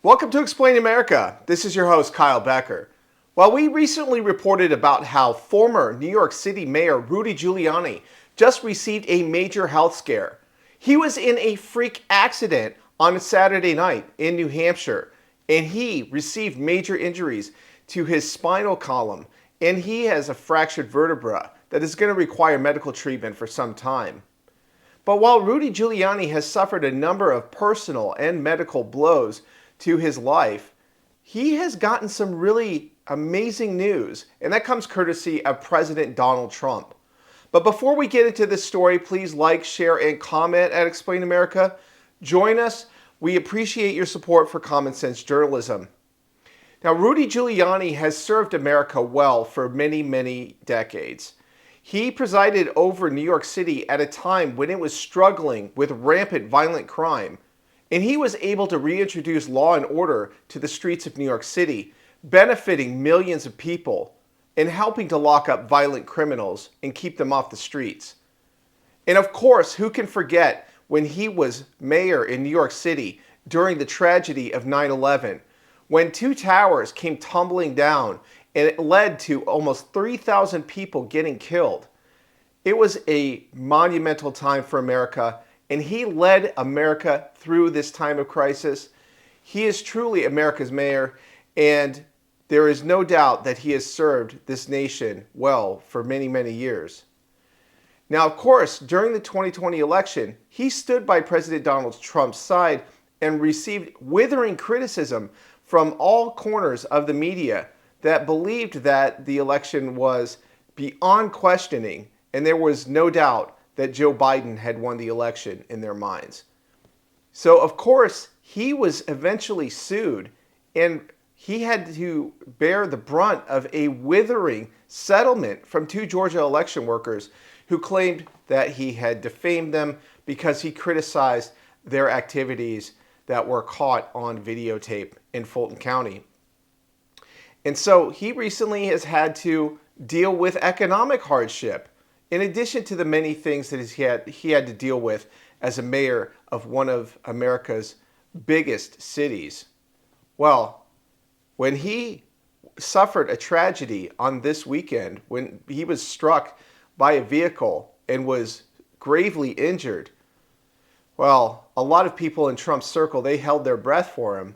Welcome to Explain America. This is your host, Kyle Becker. Well, we recently reported about how former New York City Mayor Rudy Giuliani just received a major health scare. He was in a freak accident on a Saturday night in New Hampshire, and he received major injuries to his spinal column, and he has a fractured vertebra that is going to require medical treatment for some time. But while Rudy Giuliani has suffered a number of personal and medical blows to his life, he has gotten some really amazing news, and that comes courtesy of President Donald Trump. But before we get into this story, please like, share, and comment at Explain America. Join us. We appreciate your support for common sense journalism. Now, Rudy Giuliani has served America well for many, many decades. He presided over New York City at a time when it was struggling with rampant violent crime, and he was able to reintroduce law and order to the streets of New York City, benefiting millions of people and helping to lock up violent criminals and keep them off the streets. And of course, who can forget when he was mayor in New York City during the tragedy of 9/11, when two towers came tumbling down and it led to almost 3,000 people getting killed. It was a monumental time for America, and he led America through this time of crisis. He is truly America's mayor, and there is no doubt that he has served this nation well for many, many years. Now, of course, during the 2020 election, he stood by President Donald Trump's side and received withering criticism from all corners of the media that believed that the election was beyond questioning, and there was no doubt that Joe Biden had won the election in their minds. So, of course, he was eventually sued, and he had to bear the brunt of a withering settlement from two Georgia election workers who claimed that he had defamed them because he criticized their activities that were caught on videotape in Fulton County. And so he recently has had to deal with economic hardship, in addition to the many things that he had to deal with as a mayor of one of America's biggest cities. Well, when he suffered a tragedy on this weekend, when he was struck by a vehicle and was gravely injured, well, a lot of people in Trump's circle, they held their breath for him.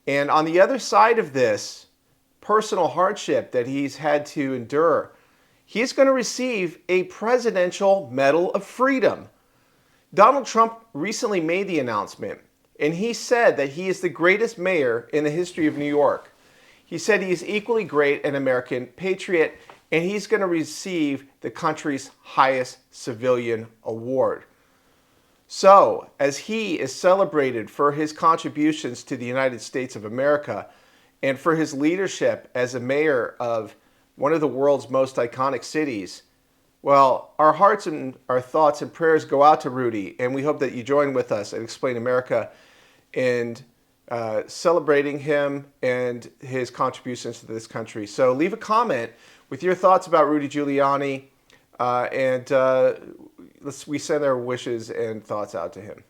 And on the other side of this personal hardship that he's had to endure, he's going to receive a Presidential Medal of Freedom. Donald Trump recently made the announcement, and he said that he is the greatest mayor in the history of New York. He said he is equally great an American patriot, and he's going to receive the country's highest civilian award. So, as he is celebrated for his contributions to the United States of America and for his leadership as a mayor of one of the world's most iconic cities, well, our hearts and our thoughts and prayers go out to Rudy, and we hope that you join with us at Explain America in celebrating him and his contributions to this country. So leave a comment with your thoughts about Rudy Giuliani, and we send our wishes and thoughts out to him.